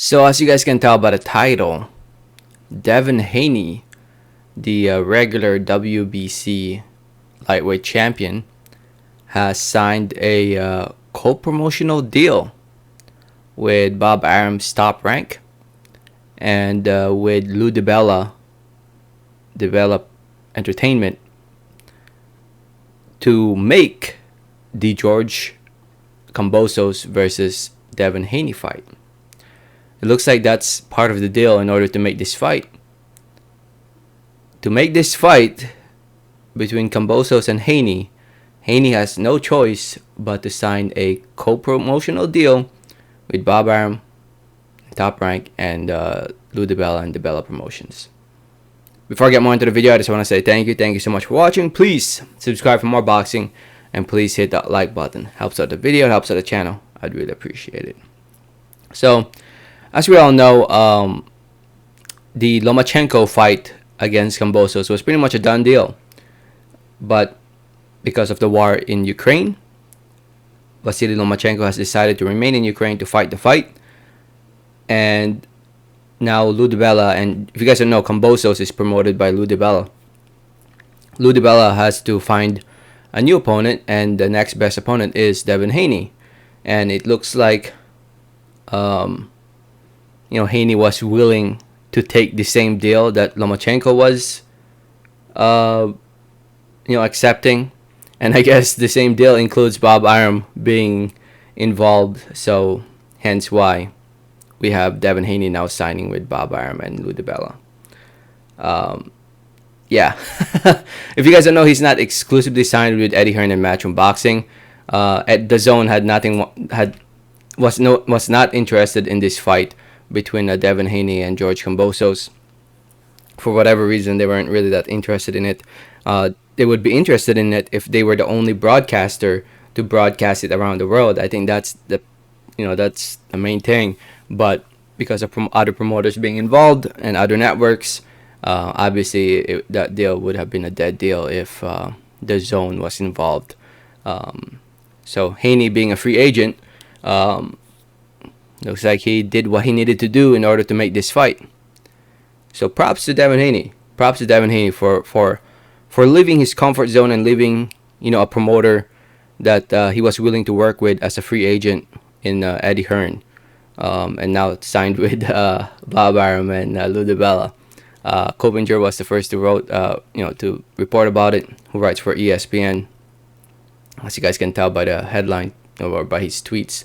So as you guys can tell by the title, Devin Haney, the regular WBC lightweight champion, has signed a co-promotional deal with Bob Arum's Top Rank and with Lou DiBella, Develop Entertainment, to make the George Kambosos versus Devin Haney fight. It looks like that's part of the deal in order to make this fight. To make this fight between Kambosos and Haney, Haney has no choice but to sign a co-promotional deal with Bob Arum, Top Rank, and Lou DiBella and DiBella Promotions. Before I get more into the video, I just want to say thank you so much for watching. Please subscribe for more boxing, and please hit that like button. Helps out the video, helps out the channel. I'd really appreciate it. So, as we all know, the Lomachenko fight against Kambosos was pretty much a done deal. But because of the war in Ukraine, Vasily Lomachenko has decided to remain in Ukraine to fight the fight. And now Lou DiBella, and if you guys don't know, Kambosos is promoted by Lou DiBella. Lou DiBella has to find a new opponent, and the next best opponent is Devin Haney. And it looks like Haney was willing to take the same deal that Lomachenko was, accepting. And I guess the same deal includes Bob Arum being involved. So, hence why we have Devin Haney now signing with Bob Arum and Lou DiBella. Yeah. If you guys don't know, he's not exclusively signed with Eddie Hearn and Matchroom Boxing. At the Zone was not interested in this fight between Devin Haney and George Kambosos. For whatever reason, they weren't really that interested in it. They would be interested in it if they were the only broadcaster to broadcast it around the world. I think that's the main thing. But because of other promoters being involved and other networks, obviously that deal would have been a dead deal if the Zone was involved. So Haney, being a free agent, looks like he did what he needed to do in order to make this fight. So props to Devin Haney. Props to Devin Haney for leaving his comfort zone and leaving a promoter that he was willing to work with as a free agent in Eddie Hearn, and now signed with Bob Arum and Lou DiBella. Copinger was the first to report about it, who writes for ESPN. As you guys can tell by the headline or by his tweets.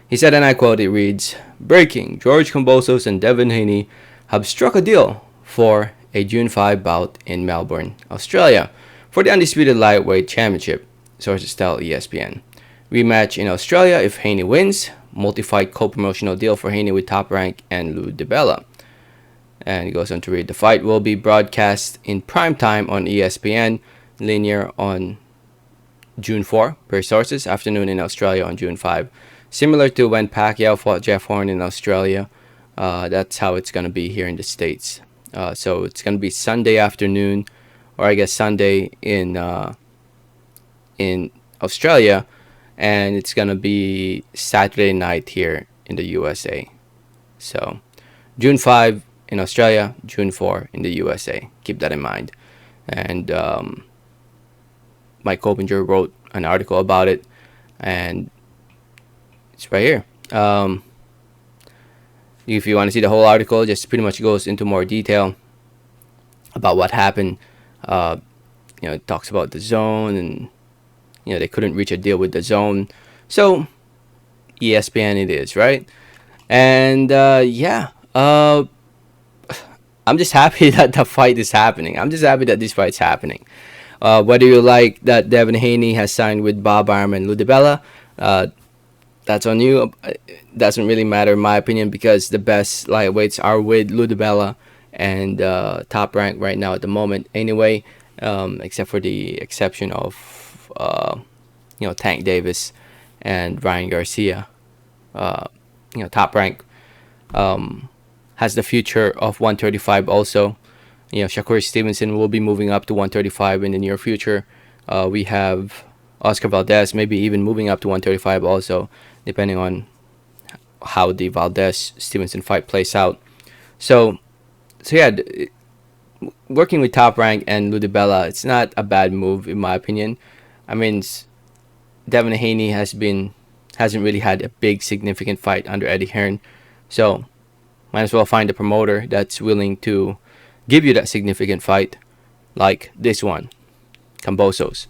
He said, and I quote, it reads, "Breaking, George Kambosos and Devin Haney have struck a deal for a June 5 bout in Melbourne, Australia for the Undisputed Lightweight Championship," sources tell ESPN. "Rematch in Australia if Haney wins. Multi-fight co-promotional deal for Haney with Top Rank and Lou DiBella." And he goes on to read, "The fight will be broadcast in prime time on ESPN linear on June 4, per sources, afternoon in Australia on June 5. Similar to when Pacquiao fought Jeff Horn in Australia, that's how it's going to be here in the States. So it's going to be Sunday afternoon, or I guess Sunday in Australia, and it's going to be Saturday night here in the USA. So June 5 in Australia, June 4 in the USA. Keep that in mind. And Mike Copinger wrote an article about it, and it's right here. If you want to see the whole article, it just pretty much goes into more detail about what happened. It talks about the Zone, and they couldn't reach a deal with the Zone, so ESPN it is, right? And I'm just happy that the fight is happening. I'm just happy that this fight's happening. Whether you like that Devin Haney has signed with Bob Arum and Lou DiBella, that's on you. It doesn't really matter in my opinion, because the best lightweights are with Lou DiBella and Top Rank right now at the moment anyway, except for the exception of Tank Davis and Ryan Garcia. Top Rank has the future of 135 also. Shakur Stevenson will be moving up to 135 in the near future. We have Oscar Valdez maybe even moving up to 135 also, depending on how the Valdez Stevenson fight plays out. So yeah, working with Top Rank and DiBella, it's not a bad move in my opinion. I mean, Devin Haney hasn't really had a big significant fight under Eddie Hearn, so might as well find a promoter that's willing to give you that significant fight, like this one, Kambosos.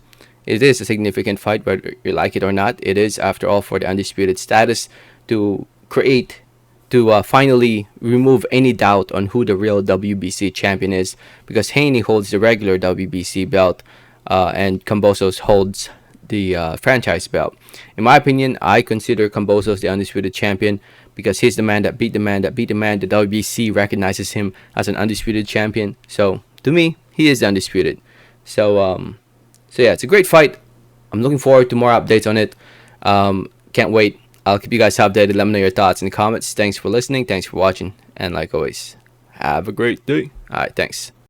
It is a significant fight, whether you like it or not. It is, after all, for the undisputed status to finally remove any doubt on who the real WBC champion is, because Haney holds the regular WBC belt, and Kambosos holds the franchise belt. In my opinion, I consider Kambosos the undisputed champion because he's the man that beat the man that beat the man. The WBC recognizes him as an undisputed champion. So to me, he is the undisputed. So yeah, it's a great fight. I'm looking forward to more updates on it. Can't wait. I'll keep you guys updated. Let me know your thoughts in the comments. Thanks for listening. Thanks for watching. And like always, have a great day. All right, thanks.